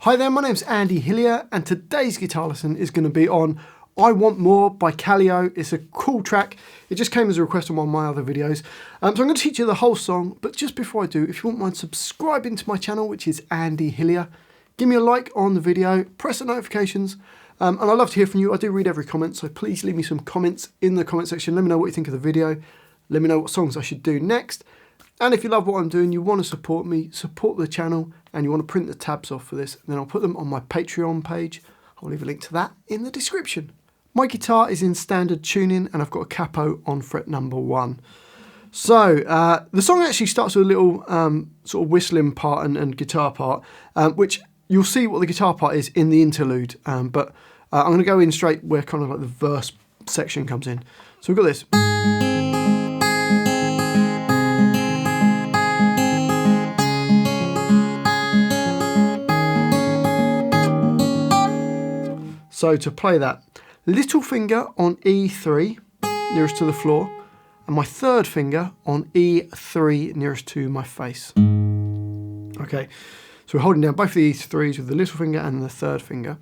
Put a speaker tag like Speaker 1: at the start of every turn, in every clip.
Speaker 1: Hi there, my name's Andy Hillier and today's guitar lesson is going to be on I Want More by KALEO. It's a cool track. It just came as a request on one of my other videos. So I'm going to teach you the whole song, but just before I do, if you wouldn't mind subscribing to my channel, which is Andy Hillier, give me a like on the video, press the notifications, and I love to hear from you. I do read every comment, so please leave me some comments in the comment section. Let me know what you think of the video. Let me know what songs I should do next. And if you love what I'm doing, you want to support me, support the channel, and you want to print the tabs off for this, then I'll put them on my Patreon page. I'll leave a link to that in the description. My guitar is in standard tuning and I've got a capo on fret number 1. So the song actually starts with a little sort of whistling part and guitar part, which you'll see what the guitar part is in the interlude, but I'm going to go in straight where kind of like the verse section comes in. So we've got this. So to play that, little finger on E3, nearest to the floor, and my third finger on E3, nearest to my face. Okay, so we're holding down both of the E3s with the little finger and the third finger.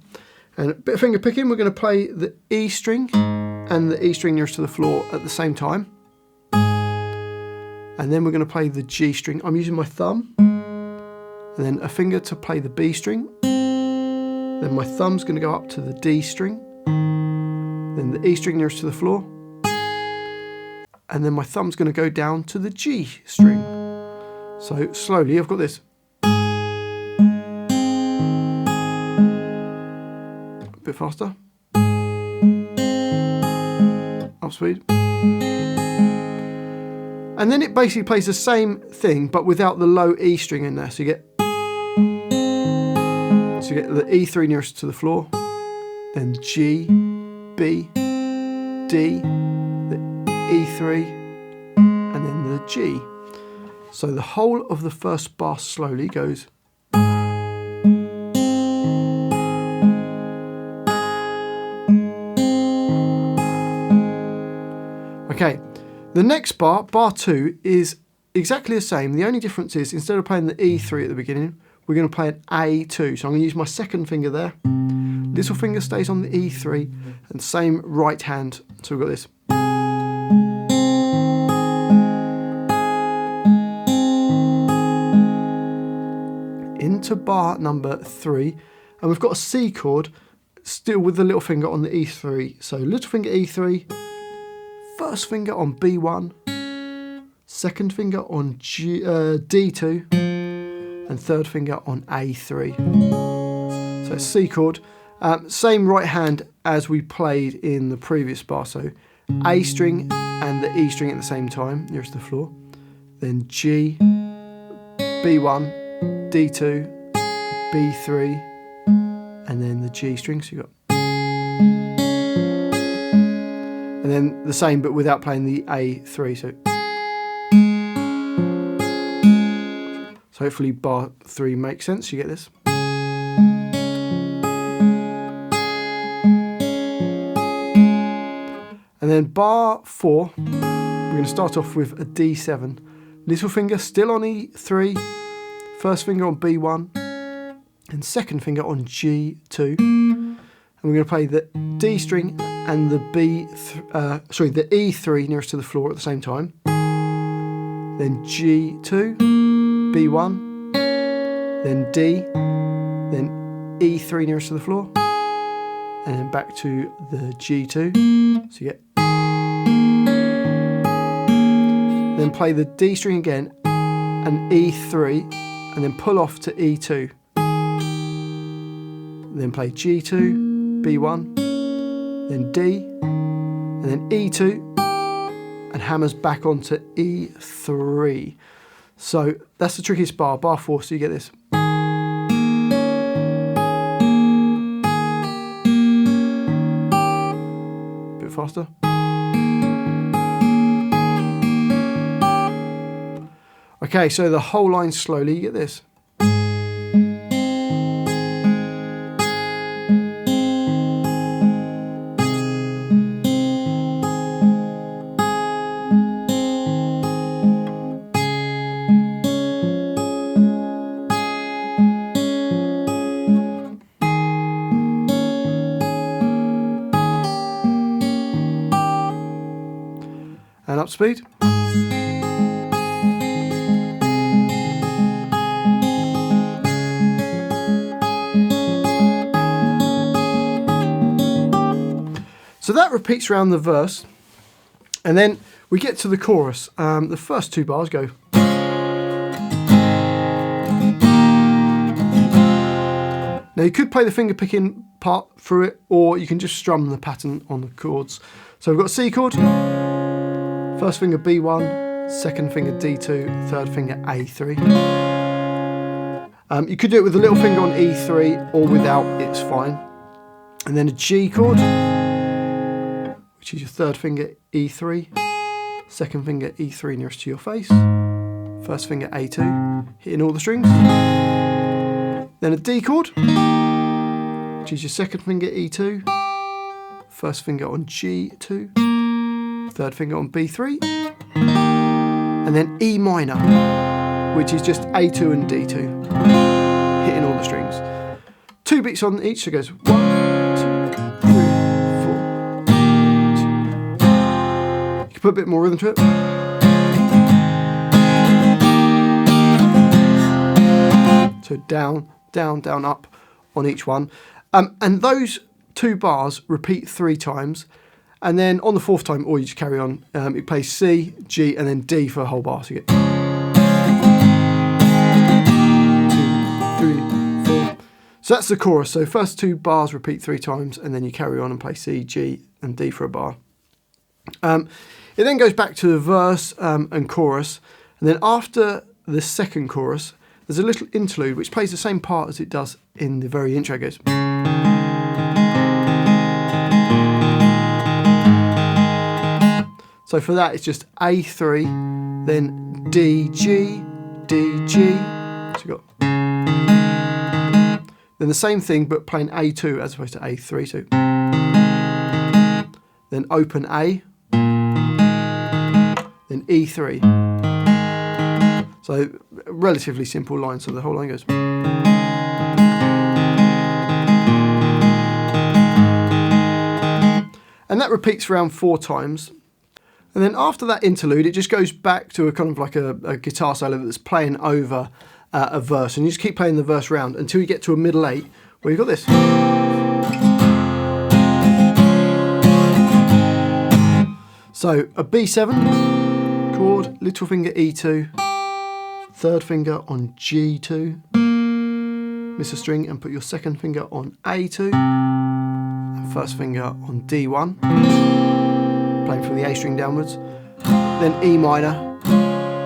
Speaker 1: And a bit of finger picking, we're going to play the E string and the E string nearest to the floor at the same time. And then we're going to play the G string. I'm using my thumb, and then a finger to play the B string. Then my thumb's going to go up to the D string, then the E string nearest to the floor, and then my thumb's going to go down to the G string. So slowly, I've got this. A bit faster. Up speed. And then it basically plays the same thing, but without the low E string in there. So you get the E3 nearest to the floor, then G, B, D, the E3, and then the G. So the whole of the first bar slowly goes. Okay, the next bar, bar 2, is exactly the same. The only difference is instead of playing the E3 at the beginning, we're going to play an A2. So I'm going to use my second finger there. Little finger stays on the E3 and same right hand. So we've got this. Into bar number 3. And we've got a C chord still with the little finger on the E3. So little finger E3, first finger on B1, second finger on D2, and third finger on A3. So it's C chord. Same right hand as we played in the previous bar. So A string and the E string at the same time, nearest to the floor. Then G, B1, D2, B3, and then the G string. So you got. And then the same but without playing the A3. So hopefully bar 3 makes sense, you get this. And then bar 4, we're going to start off with a D7. Little finger still on E3, first finger on B1, and second finger on G2. And we're going to play the D string and the the E3 nearest to the floor at the same time. Then G2. B1, then D, then E3 nearest to the floor, and then back to the G2. So you get. Then play the D string again, and E3, and then pull off to E2. Then play G2, B1, then D, and then E2, and hammers back onto E3. So that's the trickiest bar, bar 4, so you get this. Bit faster. Okay, so the whole line slowly, you get this. up speed. So that repeats around the verse, and then we get to the chorus. The first 2 bars go. Now you could play the finger picking part through it, or you can just strum the pattern on the chords. So we've got C chord, first finger B1, second finger D2, third finger A3. You could do it with the little finger on E3 or without, it's fine. And then a G chord, which is your third finger E3, second finger E3 nearest to your face, first finger A2, hitting all the strings. Then a D chord, which is your second finger E2, first finger on G2, third finger on B3, and then E minor, which is just A2 and D2, hitting all the strings. 2 beats on each, so it goes 1, 2, 3, 4, 2. You can put a bit more rhythm to it. So down, down, down, up on each one. And those 2 bars repeat 3 times. And then on the 4th time, or you just carry on, it plays C, G, and then D for a whole bar. So you get 2, 3, 4. So that's the chorus. So first 2 bars repeat 3 times, and then you carry on and play C, G, and D for a bar. It then goes back to the verse and chorus. And then after the second chorus, there's a little interlude which plays the same part as it does in the very intro. It goes. So for that, it's just A3, then D, G, D, G. So you got. Then the same thing, but playing A2 as opposed to A3. So then open A, then E3. So relatively simple line, so the whole line goes. And that repeats around 4 times. And then after that interlude, it just goes back to a kind of like a guitar solo that's playing over a verse. And you just keep playing the verse round until you get to a middle 8 where you've got this. So a B7 chord, little finger E2, third finger on G2, miss a string and put your second finger on A2, and first finger on D1, playing from the A string downwards, then E minor,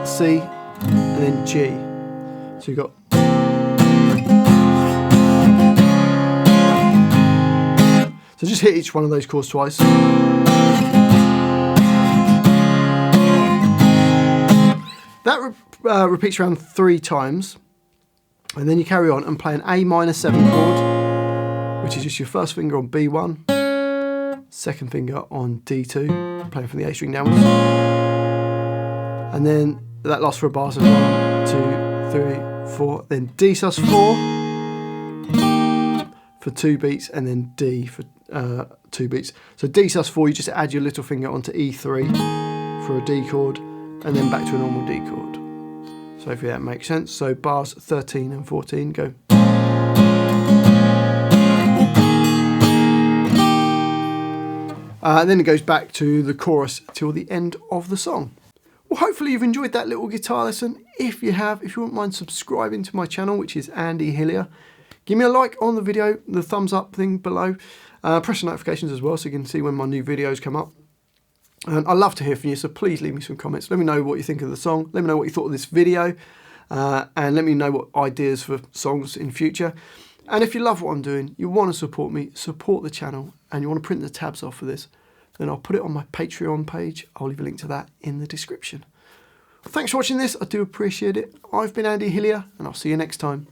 Speaker 1: C, and then G. So you've got. So just hit each one of those chords twice. That repeats around 3 times, and then you carry on and play an A minor 7 chord, which is just your first finger on B1, second finger on D2, playing from the A string downwards, and then that lasts for a bar, so 1, 2, 3, 4, then D sus4 for 2 beats, and then D for 2 beats. So D sus4, you just add your little finger onto E3 for a D chord, and then back to a normal D chord. So hopefully that makes sense. So bars 13 and 14 go. And then it goes back to the chorus till the end of the song. Well, hopefully you've enjoyed that little guitar lesson. If you have, if you wouldn't mind subscribing to my channel, which is Andy Hillier, give me a like on the video, the thumbs up thing below. Press the notifications as well so you can see when my new videos come up. And I'd love to hear from you, so please leave me some comments. Let me know what you think of the song. Let me know what you thought of this video. And let me know what ideas for songs in future. And if you love what I'm doing, you want to support me, support the channel, and you want to print the tabs off for this, then I'll put it on my Patreon page. I'll leave a link to that in the description. Thanks for watching this. I do appreciate it. I've been Andy Hillier, and I'll see you next time.